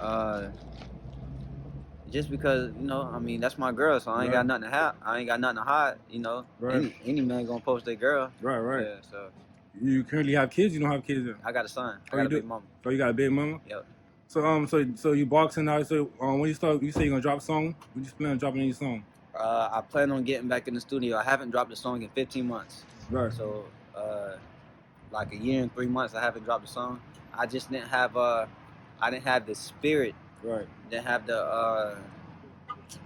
Uh, just because I mean, that's my girl, so I ain't got nothing to hide. I ain't got nothing to hide. Right. Any man gonna post their girl. Right. Yeah. So You currently have kids? You don't have kids? I got a son. Oh, I got you a do? big mama. Oh, you got a big mama? Yep. So you boxing now. So when you start, you say you're gonna drop a song. You just plan on dropping any song? I plan on getting back in the studio. I haven't dropped a song in 15 months. Right. So like a year and 3 months, I haven't dropped a song. I just didn't have I didn't have the spirit. Right. Didn't have the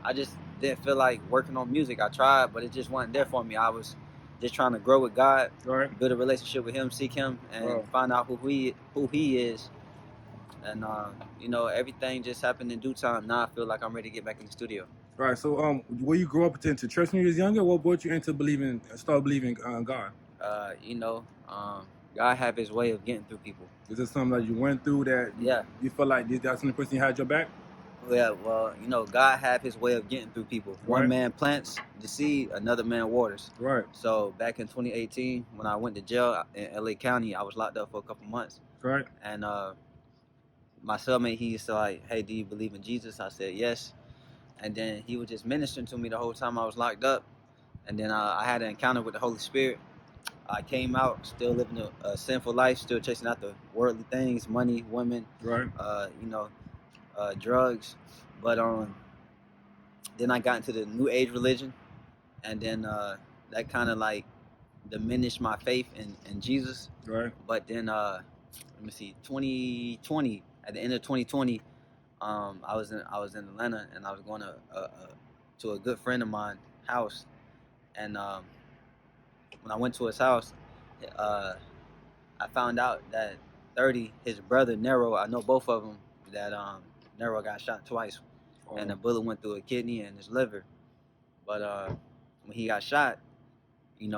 I just didn't feel like working on music. I tried, but it just wasn't there for me. I was just trying to grow with God, Right. build a relationship with Him, seek Him, and find out who He is. And everything just happened in due time. Now I feel like I'm ready to get back in the studio. Right. So where you grew up into church when you was younger? What brought you into start believing God? God have His way of getting through people. Is this something that you went through that you felt like that's the person who had your back? Yeah, well, God have His way of getting through people. Right. One man plants the seed, another man waters. Right. So back in 2018, when I went to jail in LA County, I was locked up for a couple months. Right. And my cellmate, he used to like, hey, do you believe in Jesus? I said yes. And then he was just ministering to me the whole time I was locked up. And then I had an encounter with the Holy Spirit. I came out still living a sinful life, still chasing after worldly things, money, women, right? Drugs. But then I got into the New Age religion, and then that kind of like diminished my faith in Jesus. Right. But then let me see, 2020, at the end of 2020, I was in Atlanta, and I was going to a good friend of mine's house, and when I went to his house, I found out that 30, his brother Nero, I know both of them, that Nero got shot twice, and the bullet went through a kidney and his liver. But when he got shot, he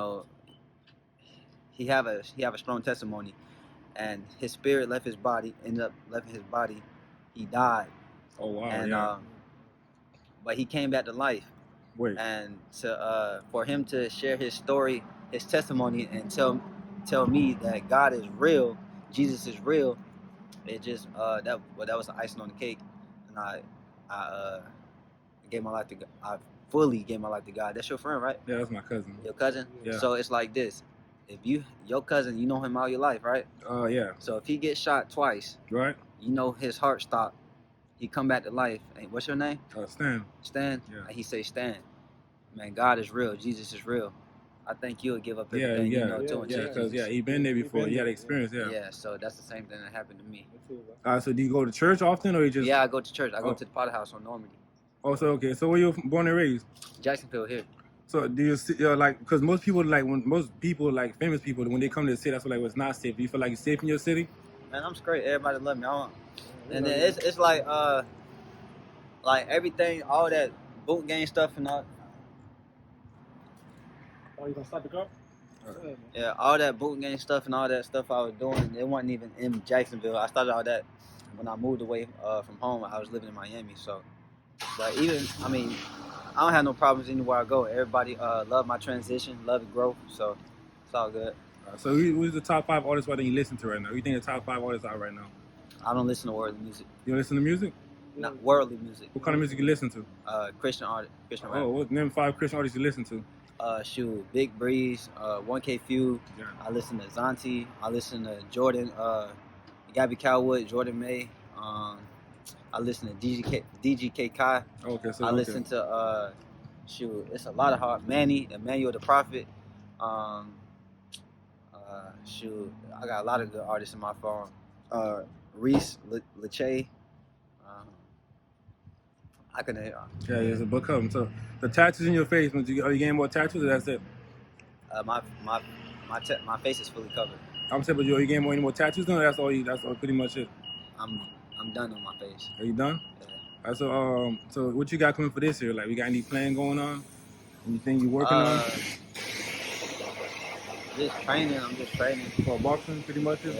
have a strong testimony, and his spirit left his body, ended up leaving his body. He died. Oh wow! And but he came back to life. Wait. And for him to share his story, his testimony, and tell me that God is real, Jesus is real, it just that was the icing on the cake, and I gave my life to God. I fully gave my life to God. That's your friend, right? Yeah, that's my cousin. Your cousin? Yeah. So it's like this: if your cousin, you know him all your life, right? Yeah. So if he gets shot twice, right? You know his heart stopped. He come back to life. And what's your name? Stan. Stan? Yeah. And he say, Stan, man, God is real. Jesus is real. I think you'll give up everything you know too. Yeah, because he been there before. He had experience. Yeah. Yeah. So that's the same thing that happened to me. So do you go to church often, or you just? Yeah, I go to church. I go to the Potter House on Normandy. Oh, so okay. So where you born and raised? Jacksonville here. So do you see, like, because most people like famous people, when they come to the city, that's what, like, it's not safe. Do you feel like it's safe in your city? Man, I'm straight. Everybody love me. And then it's like everything, all that boot game stuff and all. Oh, you gonna stop the car? Yeah, all that boot game stuff and all that stuff I was doing, it wasn't even in Jacksonville. I started all that when I moved away from home. I was living in Miami, so. But even, I mean, I don't have no problems anywhere I go. Everybody love my transition, love the growth, so it's all good. So who's the top 5 artists that you listen to right now? Who you think the top 5 artists are right now? I don't listen to worldly music. You don't listen to music? Not worldly music. What kind of music you listen to? Christian artist, Christian rap. Oh, what name 5 Christian artists you listen to? Big Breeze, 1K Few. Yeah. I listen to Zanti. I listen to Jordan, Gabby Cowwood, Jordan May. I listen to DGK Kai. Okay, so I listen to it's a lot of hard. Manny, Emmanuel the Prophet. I got a lot of good artists in my phone. Reese, Leche. I couldn't. Yeah, there's a book of them. So the tattoos in your face, are you getting more tattoos, or that's it? My face is fully covered. I'm saying, but are you getting any more tattoos? No, that's all pretty much it. I'm done on my face. Are you done? Yeah. So what you got coming for this year? Like, we got any plan going on? Anything you working on? Just training. I'm just training. For boxing, pretty much it?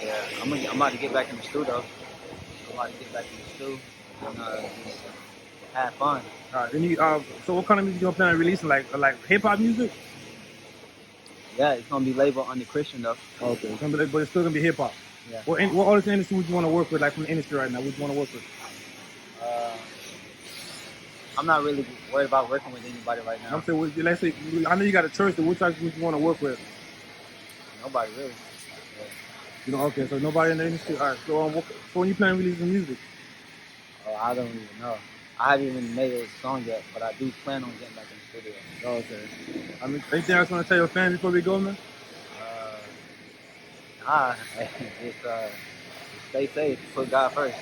Yeah. I'm about to get back in the studio. And just have fun. All right. So what kind of music you plan on releasing? Like hip hop music? Yeah, it's gonna be labeled under Christian though. Okay, but it's still gonna be hip hop. Yeah. What artist in the industry would you want to work with? Like from the industry right now, would you want to work with? Uh, I'm not really worried about working with anybody right now. I'm saying, let's say, I know you got a church. So what type would you want to work with? Nobody really. Yeah. You know, okay, so nobody in the industry. All right, so when you plan on releasing music? Oh, I don't even know. I haven't even made a song yet, but I do plan on getting back in the studio. Oh, okay. I mean, anything else you want to tell your fans before we go, man? Nah, just stay safe. Put God first.